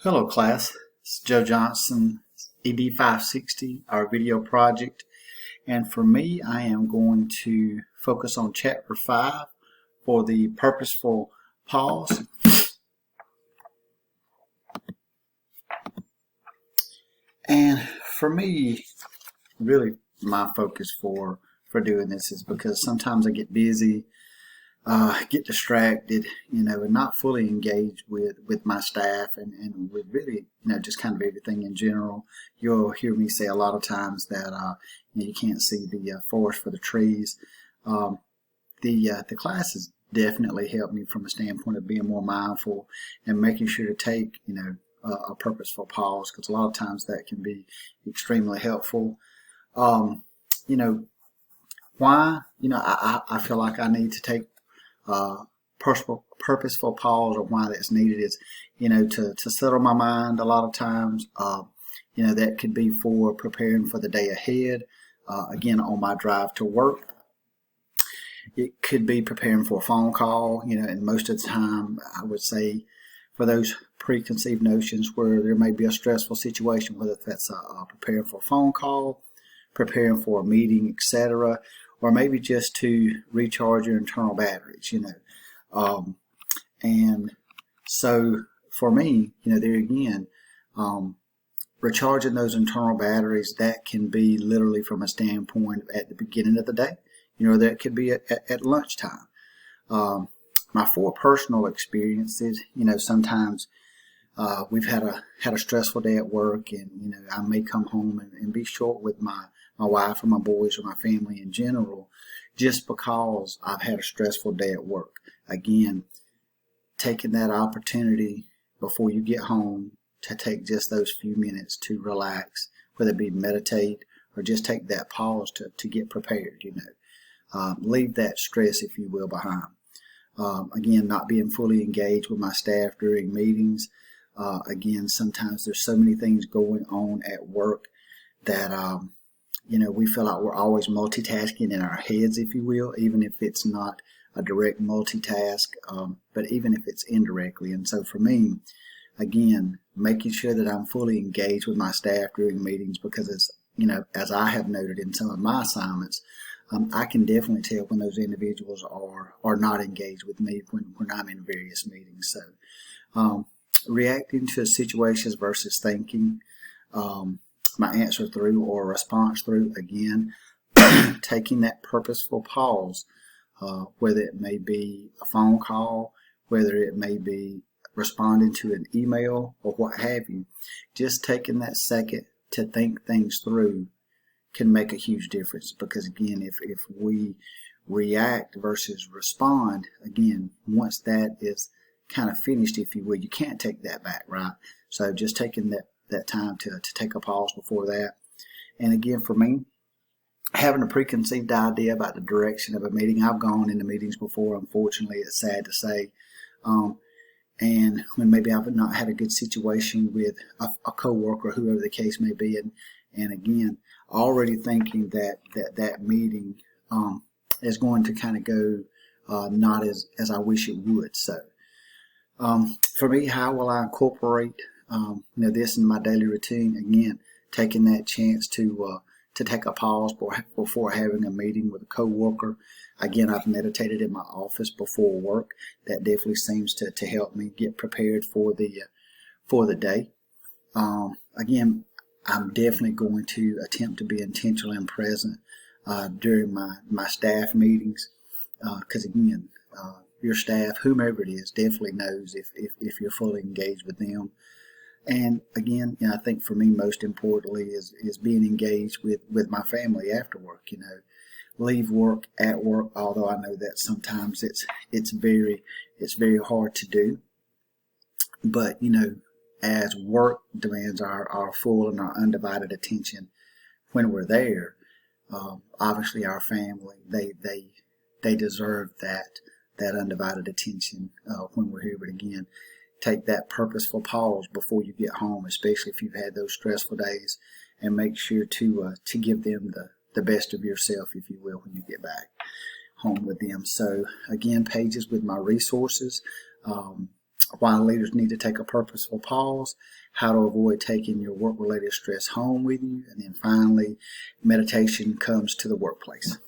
Hello class, it's Joe Johnson, ED560, our video project. And for me, I am going to focus on chapter 5 for the purposeful pause. And for me, really my focus for doing this is because sometimes I get busy, get distracted, and not fully engaged with my staff and with really, just kind of everything in general. You'll hear me say a lot of times that, you can't see the forest for the trees. The class has definitely helped me from a standpoint of being more mindful and making sure to take, a purposeful pause, because a lot of times that can be extremely helpful. Why? I feel like I need to take purposeful pause, or why that's needed is, to settle my mind a lot of times. That could be for preparing for the day ahead. Again, on my drive to work. It could be preparing for a phone call, and most of the time I would say for those preconceived notions where there may be a stressful situation, whether that's preparing for a phone call, preparing for a meeting, etc., or maybe just to recharge your internal batteries, and so for me, there again, recharging those internal batteries, that can be literally from a standpoint at the beginning of the day, that could be at lunchtime. My 4 personal experiences, sometimes we've had a stressful day at work, and I may come home and be short with my wife or my boys or my family in general, just because I've had a stressful day at work. Again, taking that opportunity before you get home to take just those few minutes to relax, whether it be meditate or just take that pause to get prepared, leave that stress, if you will, behind. Again, not being fully engaged with my staff during meetings. Again, sometimes there's so many things going on at work that, we feel like we're always multitasking in our heads, if you will, even if it's not a direct multitask, but even if it's indirectly. And so for me, again, making sure that I'm fully engaged with my staff during meetings, because as I have noted in some of my assignments, I can definitely tell when those individuals are not engaged with me when I'm in various meetings. So reacting to situations versus thinking my answer through or response through, again, taking that purposeful pause, whether it may be a phone call, whether it may be responding to an email or what have you, just taking that second to think things through can make a huge difference. Because again, if we react versus respond, again, once that is kind of finished, if you will, you can't take that back, right? So just taking that time to take a pause before that. And again, for me, having a preconceived idea about the direction of a meeting. I've gone into meetings before, unfortunately, it's sad to say, and when maybe I've not had a good situation with a co-worker, whoever the case may be, and again, already thinking that meeting is going to kind of go not as I wish it would. So for me, how will I incorporate this in my daily routine? Again, taking that chance to take a pause before having a meeting with a coworker. Again, I've meditated in my office before work. That definitely seems to help me get prepared for the day. Again, I'm definitely going to attempt to be intentional and present during my staff meetings, because again, your staff, whomever it is, definitely knows if you're fully engaged with them. And again, I think for me, most importantly, is being engaged with my family after work. Leave work at work, although I know that sometimes it's very hard to do. But as work demands our full and our undivided attention when we're there, obviously our family, they deserve that undivided attention when we're here. But again, take that purposeful pause before you get home, especially if you've had those stressful days, and make sure to give them the best of yourself, if you will, when you get back home with them. So again, pages with my resources, why leaders need to take a purposeful pause, how to avoid taking your work-related stress home with you, and then finally, meditation comes to the workplace.